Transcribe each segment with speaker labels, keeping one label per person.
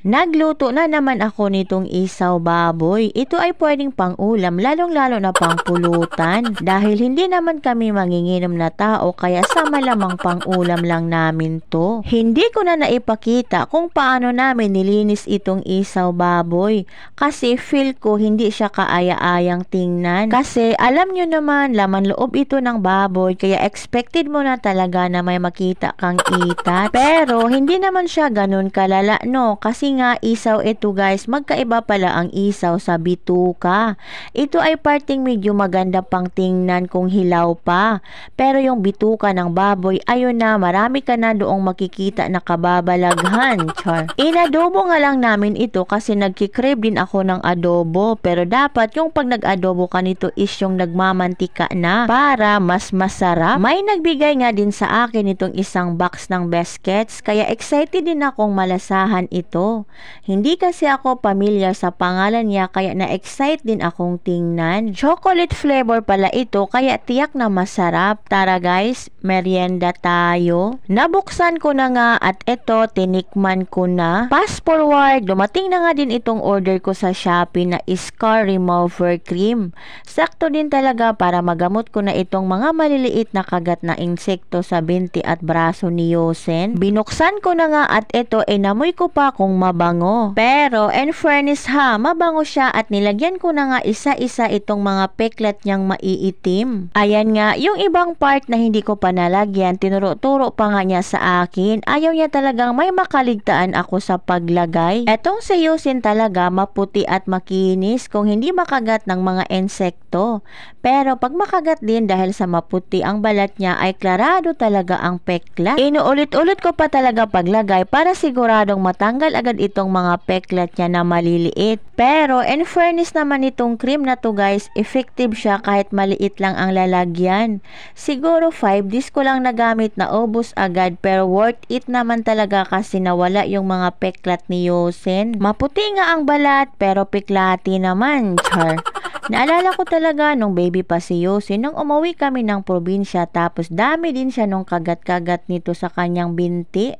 Speaker 1: Nagluto na naman ako nitong isaw baboy. Ito ay pwedeng pang-ulam, lalong-lalo na pang-pulutan. Dahil hindi naman kami manginginom na tao, kaya sa malamang pang-ulam lang namin to. Hindi ko na naipakita kung paano namin nilinis itong isaw baboy. Kasi feel ko hindi siya kaaya-ayang tingnan. Kasi alam nyo naman, laman loob ito ng baboy, kaya expected mo na talaga na may makita kang itat. Pero hindi naman siya ganun kalala, no? Kasi nga isaw ito guys, magkaiba pala ang isaw sa bituka. Ito ay parting medyo maganda pang tingnan kung hilaw pa. Pero yung bituka ng baboy, ayun na, marami ka na doong makikita na kababalaghan. Char. Inadobo nga lang namin ito kasi nagkikrave din ako ng adobo. Pero dapat yung pag nag-adobo ka nito is yung nagmamantika na para mas masarap. May nagbigay nga din sa akin itong isang box ng biscuits, kaya excited din akong malasahan ito. Hindi kasi ako pamilyar sa pangalan niya, kaya na-excite din akong tingnan. Chocolate flavor pala ito, kaya tiyak na masarap. Tara guys, merienda tayo. Nabuksan ko na nga at ito, tinikman ko na. Fast forward, dumating na nga din itong order ko sa Shopee na scar remover cream. Sakto din talaga para magamot ko na itong mga maliliit na kagat na insekto sa binti at braso ni Yosen. Binuksan ko na nga at ito, namoy ko pa kung mabango. Pero in fairness ha, mabango siya at nilagyan ko na nga isa-isa itong mga peklat niyang maiitim. Ayan nga, yung ibang part na hindi ko pa nalagyan, tinuro-turo pa nga niya sa akin. Ayaw niya talagang may makaligtaan ako sa paglagay. Etong si Yosen talaga maputi at makinis kung hindi makagat ng mga insekto. Pero pag makagat din dahil sa maputi ang balat niya ay klarado talaga ang peklat. Inuulit-ulit ko pa talaga paglagay para siguradong matanggal agad itong mga peklat niya na maliliit. Pero in fairness naman itong cream na to guys, effective siya kahit maliit lang ang lalagyan. Siguro 5 days ko lang nagamit na ubos agad, pero worth it naman talaga kasi nawala yung mga peklat ni Yosen. Maputi nga ang balat pero peklati naman. Char. Naalala ko talaga nung baby pa si Yosen nung umuwi kami ng probinsya, tapos dami din siya nung kagat-kagat nito sa kanyang binti.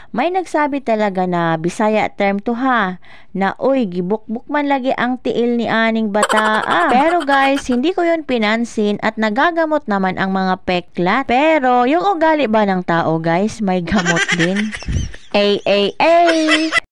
Speaker 1: May nagsabi talaga na Bisaya term to ha, na uy, gibukbuk man lagi ang tiil ni aning bata. Pero guys, hindi ko yun pinansin at nagagamot naman ang mga peklat. Pero yung ugali ba ng tao guys, may gamot din. Ay.